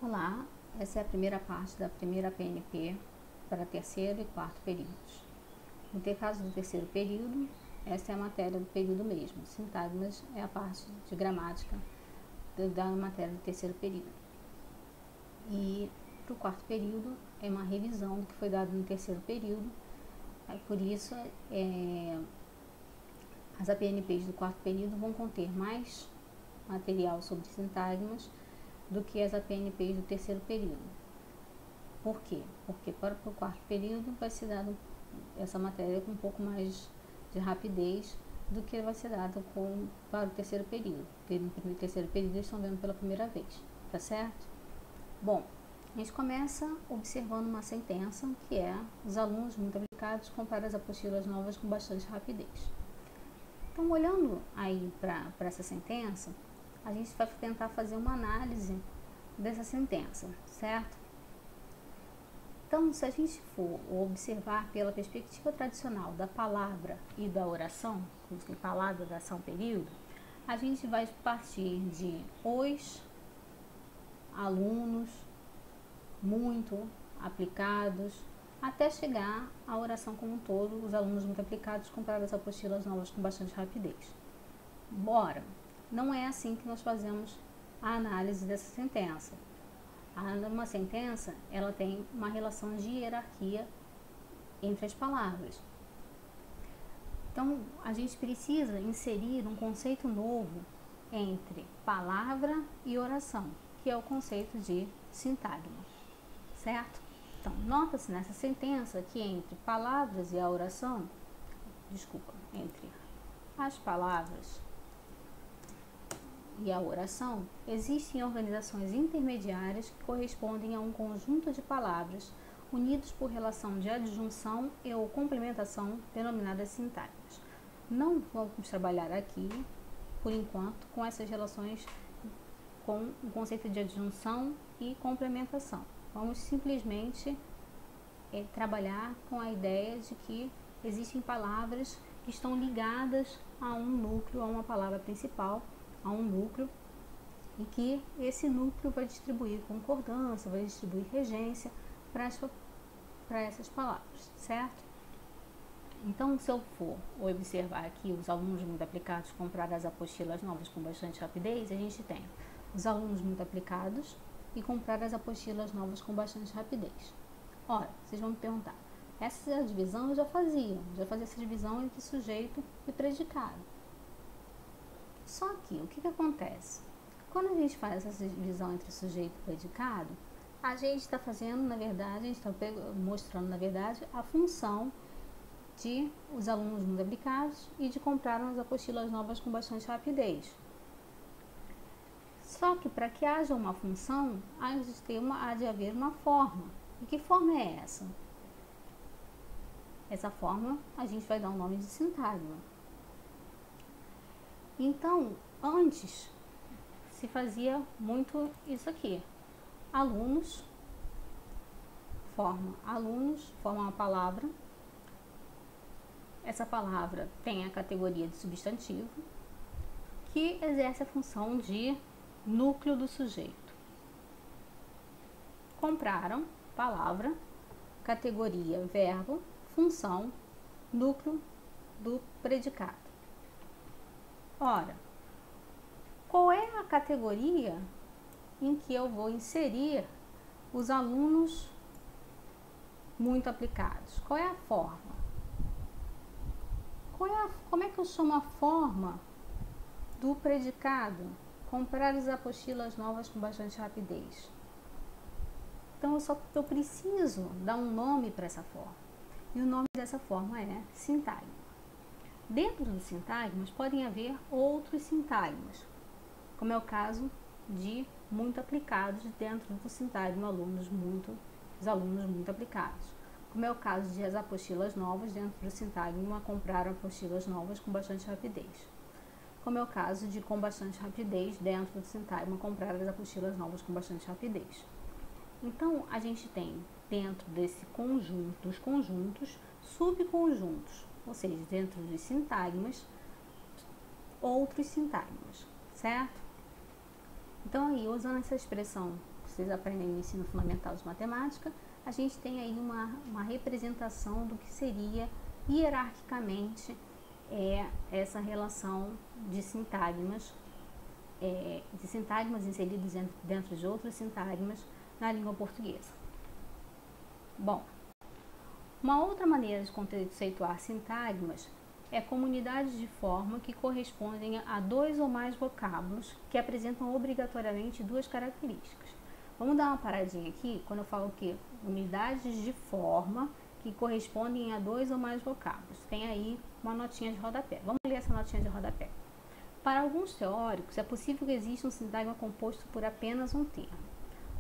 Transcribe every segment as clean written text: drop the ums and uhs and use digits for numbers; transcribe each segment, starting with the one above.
Olá, essa é a primeira parte da primeira PNP para terceiro e quarto períodos. No caso do terceiro período, essa é a matéria do período mesmo. Sintagmas é a parte de gramática da matéria do terceiro período. E para o quarto período é uma revisão do que foi dado no terceiro período. Por isso, as APNPs do quarto período vão conter mais material sobre sintagmas do que as APNPs do terceiro período. Por quê? Porque para o quarto período vai ser dado essa matéria com um pouco mais de rapidez do que vai ser dado para o terceiro período, porque no terceiro período eles estão vendo pela primeira vez, tá certo? Bom, a gente começa observando uma sentença que é: os alunos muito aplicados comparam as apostilas novas com bastante rapidez. Então, olhando aí para essa sentença, a gente vai tentar fazer uma análise dessa sentença, certo? Então, se a gente for observar pela perspectiva tradicional da palavra e da oração, como palavra, da ação, período, a gente vai partir de os alunos muito aplicados, até chegar à oração como um todo: os alunos muito aplicados comparam as apostilas novas com bastante rapidez. Bora! Não é assim que nós fazemos a análise dessa sentença. Uma sentença, ela tem uma relação de hierarquia entre as palavras. Então, a gente precisa inserir um conceito novo entre palavra e oração, que é o conceito de sintagma, certo? Então, nota-se nessa sentença que entre palavras e a oração, entre as palavras e a oração, existem organizações intermediárias que correspondem a um conjunto de palavras unidos por relação de adjunção e ou complementação, denominadas sintagmas. Não vamos trabalhar aqui, por enquanto, com essas relações com o conceito de adjunção e complementação. Vamos simplesmente trabalhar com a ideia de que existem palavras que estão ligadas a um núcleo, a uma palavra principal, a um núcleo, e que esse núcleo vai distribuir concordância, vai distribuir regência para essas palavras, certo? Então, se eu for observar aqui os alunos muito aplicados comprar as apostilas novas com bastante rapidez, a gente tem os alunos muito aplicados e comprar as apostilas novas com bastante rapidez. Ora, vocês vão me perguntar, essa divisão eu já fazia essa divisão entre sujeito e predicado. Só que, o que acontece? Quando a gente faz essa divisão entre sujeito e predicado, a gente está fazendo, na verdade, a gente está mostrando, na verdade, a função de os alunos muito aplicados e de comprar as apostilas novas com bastante rapidez. Só que, para que haja uma função, há de haver uma forma. E que forma é essa? Essa forma a gente vai dar o nome de sintagma. Então, antes se fazia muito isso aqui: alunos forma uma palavra. Essa palavra tem a categoria de substantivo, que exerce a função de núcleo do sujeito. Compraram, palavra, categoria, verbo, função, núcleo do predicado. Ora, qual é a categoria em que eu vou inserir os alunos muito aplicados? Qual é a forma? Como é que eu chamo a forma do predicado? Comprar as apostilas novas com bastante rapidez. Então, eu preciso dar um nome para essa forma. E o nome dessa forma é sintagma. Dentro dos sintagmas podem haver outros sintagmas, como é o caso de muito aplicados dentro do sintagma os alunos muito aplicados, como é o caso de as apostilas novas dentro do sintagma comprar apostilas novas com bastante rapidez, como é o caso de com bastante rapidez dentro do sintagma comprar as apostilas novas com bastante rapidez. Então, a gente tem dentro desse conjunto, dos conjuntos, subconjuntos, ou seja, dentro dos sintagmas, outros sintagmas, certo? Então, aí, usando essa expressão vocês aprendem no ensino fundamental de matemática, a gente tem aí uma representação do que seria hierarquicamente essa relação de sintagmas inseridos dentro de outros sintagmas na língua portuguesa. Bom, uma outra maneira de conceituar sintagmas é comunidades de forma que correspondem a dois ou mais vocábulos que apresentam obrigatoriamente duas características. Vamos dar uma paradinha aqui quando eu falo que unidades de forma que correspondem a dois ou mais vocábulos. Tem aí uma notinha de rodapé. Vamos ler essa notinha de rodapé. Para alguns teóricos, é possível que exista um sintagma composto por apenas um termo.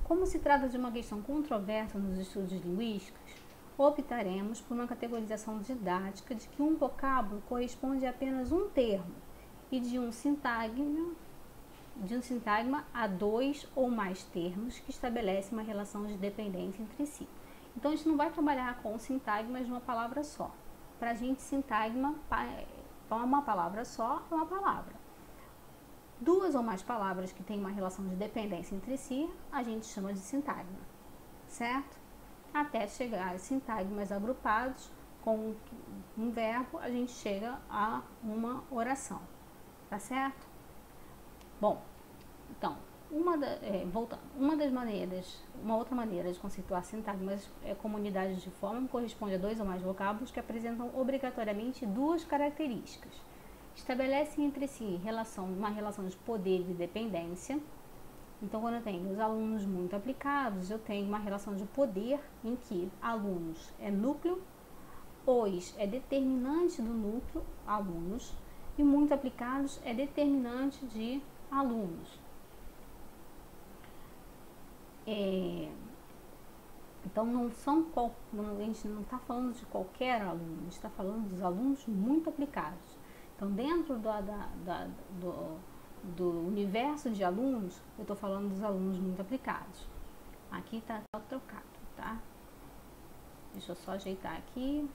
Como se trata de uma questão controversa nos estudos linguísticos, optaremos por uma categorização didática de que um vocábulo corresponde a apenas um termo e de um sintagma a dois ou mais termos que estabelecem uma relação de dependência entre si. Então, a gente não vai trabalhar com sintagmas de uma palavra só. Para a gente, sintagma é uma palavra só, é uma palavra. Duas ou mais palavras que têm uma relação de dependência entre si, a gente chama de sintagma, certo? Até chegar a sintagmas agrupados com um verbo, a gente chega a uma oração, tá certo? Bom, então, uma outra maneira de conceituar sintagmas é comunidades de forma que corresponde a dois ou mais vocábulos que apresentam obrigatoriamente duas características. Estabelecem entre si uma relação de poder e dependência. Então, quando eu tenho os alunos muito aplicados, eu tenho uma relação de poder em que alunos é núcleo, os é determinante do núcleo, alunos, e muito aplicados é determinante de alunos. Então, a gente não está falando de qualquer aluno, a gente está falando dos alunos muito aplicados. Então, dentro do universo de alunos, eu estou falando dos alunos muito aplicados. Aqui está trocado, tá? Deixa eu só ajeitar aqui.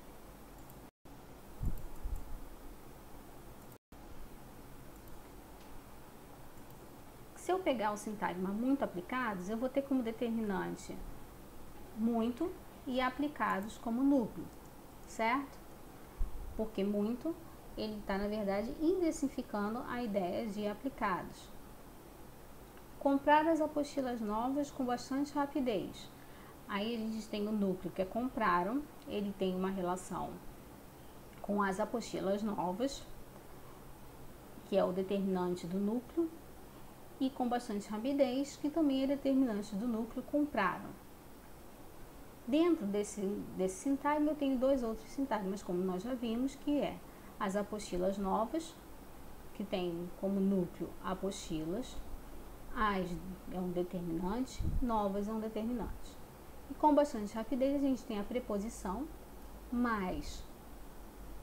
Se eu pegar o sintagma muito aplicados, eu vou ter como determinante muito e aplicados como núcleo, certo? Porque muito, ele está, na verdade, indecificando a ideia de aplicados. Comprar as apostilas novas com bastante rapidez. Aí a gente tem o núcleo que é compraram, ele tem uma relação com as apostilas novas, que é o determinante do núcleo, e com bastante rapidez, que também é determinante do núcleo compraram. Dentro desse sintagma eu tenho dois outros sintagmas, como nós já vimos, que é as apostilas novas, que tem como núcleo apostilas, as é um determinante, novas é um determinante. E com bastante rapidez a gente tem a preposição mais,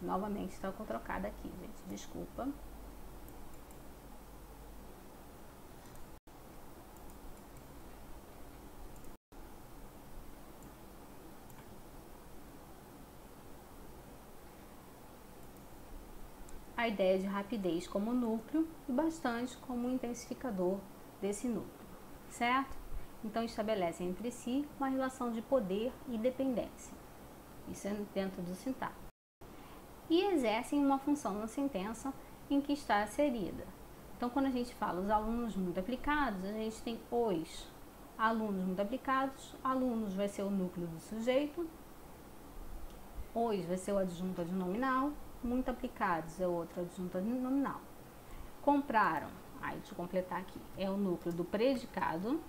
novamente está trocada aqui, gente, desculpa. A ideia de rapidez como núcleo e bastante como intensificador desse núcleo, certo? Então, estabelecem entre si uma relação de poder e dependência. Isso é dentro do sintagma. E exercem uma função na sentença em que está inserida. Então, quando a gente fala os alunos muito aplicados, a gente tem os alunos muito aplicados. Alunos vai ser o núcleo do sujeito. Os vai ser o adjunto adnominal. Muito aplicados é outro adjunto adnominal. Compraram, aí deixa eu completar aqui, é o núcleo do predicado.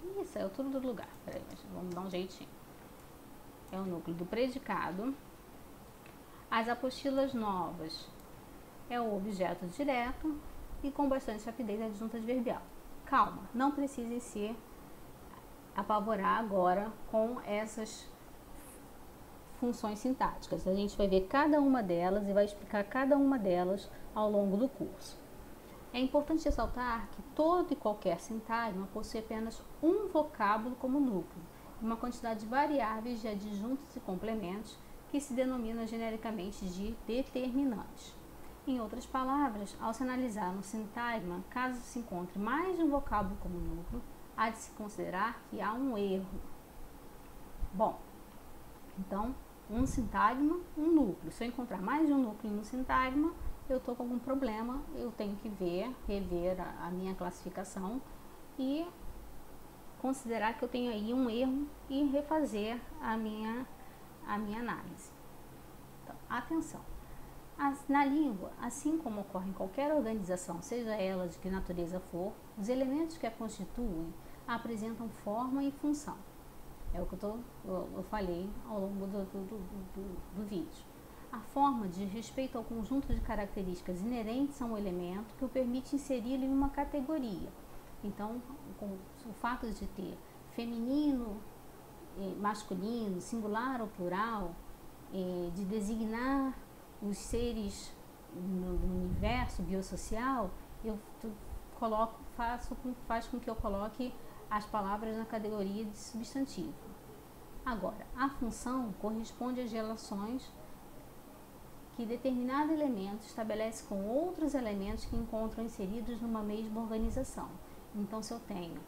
Ih, saiu tudo do lugar, peraí, vamos dar um jeitinho. É o núcleo do predicado. As apostilas novas é o objeto direto e com bastante rapidez a adjunta adverbial. Calma, não precisem se apavorar agora com essas funções sintáticas. A gente vai ver cada uma delas e vai explicar cada uma delas ao longo do curso. É importante ressaltar que todo e qualquer sintagma possui apenas um vocábulo como núcleo, e uma quantidade de variáveis de adjuntos e complementos que se denomina genericamente de determinantes. Em outras palavras, ao se analisar no sintagma, caso se encontre mais de um vocábulo como núcleo, há de se considerar que há um erro. Bom, então, um sintagma, um núcleo. Se eu encontrar mais de um núcleo no sintagma, eu estou com algum problema, eu tenho que rever a minha classificação e considerar que eu tenho aí um erro e refazer a minha análise. Então, atenção! Na língua, assim como ocorre em qualquer organização, seja ela de que natureza for, os elementos que a constituem apresentam forma e função. É o que eu falei ao longo do vídeo. A forma diz respeito ao conjunto de características inerentes a um elemento que o permite inseri-lo em uma categoria. Então, o fato de ter feminino, masculino, singular ou plural, de designar os seres no universo biosocial, faz com que eu coloque as palavras na categoria de substantivo. Agora, a função corresponde às relações que determinado elemento estabelece com outros elementos que encontram inseridos numa mesma organização. Então, se eu tenho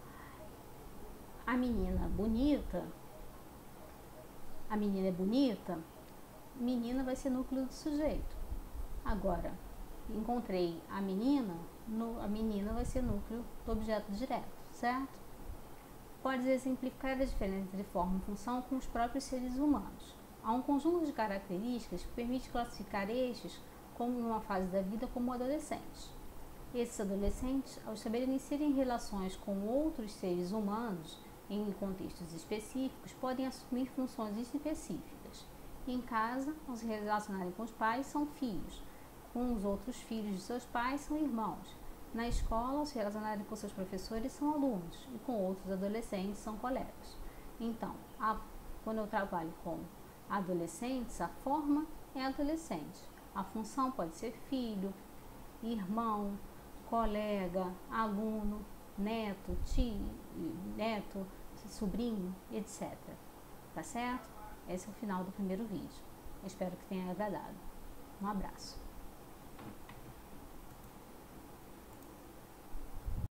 a menina bonita, a menina é bonita, menina vai ser núcleo do sujeito. Agora, encontrei a menina vai ser núcleo do objeto direto, certo? Pode exemplificar a diferença entre forma e função com os próprios seres humanos. Há um conjunto de características que permite classificar estes como em uma fase da vida como adolescentes. Esses adolescentes, ao estabelecerem relações com outros seres humanos em contextos específicos, podem assumir funções específicas. Em casa, ao se relacionarem com os pais, são filhos. Com os outros filhos de seus pais, são irmãos. Na escola, ao se relacionarem com seus professores, são alunos. E com outros adolescentes, são colegas. Então, quando eu trabalho com adolescentes, a forma é adolescente. A função pode ser filho, irmão, colega, aluno, neto, tio, neto, sobrinho, etc. Tá certo? Esse é o final do primeiro vídeo. Eu espero que tenha agradado. Um abraço.